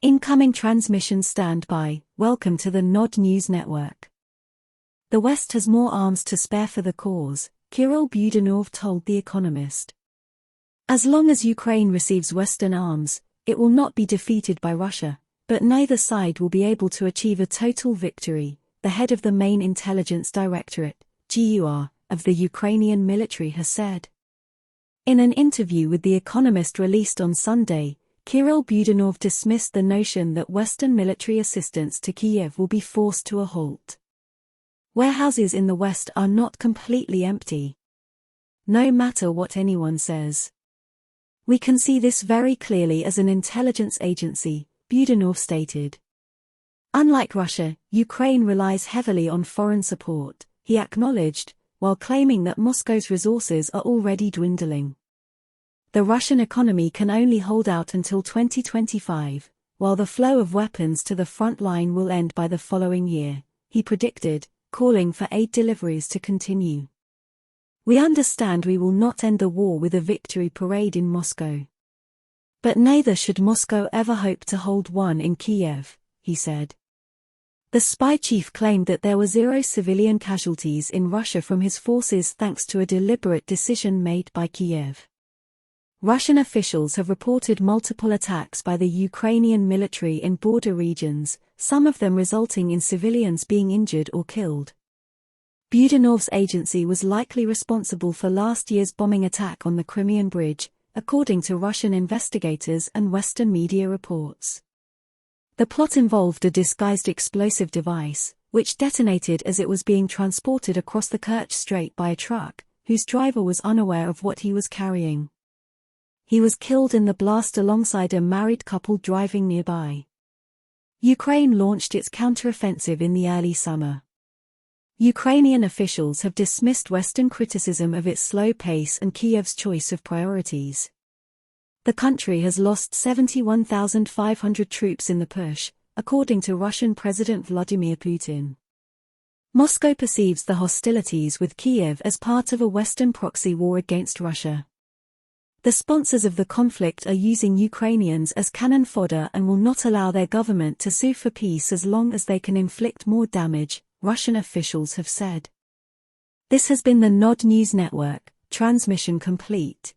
Incoming transmission standby. Welcome to the Nod News Network. The West has more arms to spare for the cause, Kirill Budanov told The Economist. As long as Ukraine receives Western arms, it will not be defeated by Russia, but neither side will be able to achieve a total victory, the head of the Main Intelligence Directorate, GUR, of the Ukrainian military has said. In an interview with The Economist released on Sunday, Kirill Budanov dismissed the notion that Western military assistance to Kyiv will be forced to a halt. Warehouses in the West are not completely empty. No matter what anyone says. We can see this very clearly as an intelligence agency, Budanov stated. Unlike Russia, Ukraine relies heavily on foreign support, he acknowledged, while claiming that Moscow's resources are already dwindling. The Russian economy can only hold out until 2025, while the flow of weapons to the front line will end by the following year, he predicted, calling for aid deliveries to continue. We understand we will not end the war with a victory parade in Moscow. But neither should Moscow ever hope to hold one in Kyiv, he said. The spy chief claimed that there were 0 civilian casualties in Russia from his forces thanks to a deliberate decision made by Kyiv. Russian officials have reported multiple attacks by the Ukrainian military in border regions, some of them resulting in civilians being injured or killed. Budanov's agency was likely responsible for last year's bombing attack on the Crimean Bridge, according to Russian investigators and Western media reports. The plot involved a disguised explosive device, which detonated as it was being transported across the Kerch Strait by a truck, whose driver was unaware of what he was carrying. He was killed in the blast alongside a married couple driving nearby. Ukraine launched its counteroffensive in the early summer. Ukrainian officials have dismissed Western criticism of its slow pace and Kyiv's choice of priorities. The country has lost 71,500 troops in the push, according to Russian President Vladimir Putin. Moscow perceives the hostilities with Kyiv as part of a Western proxy war against Russia. The sponsors of the conflict are using Ukrainians as cannon fodder and will not allow their government to sue for peace as long as they can inflict more damage, Russian officials have said. This has been the Nod News Network, transmission complete.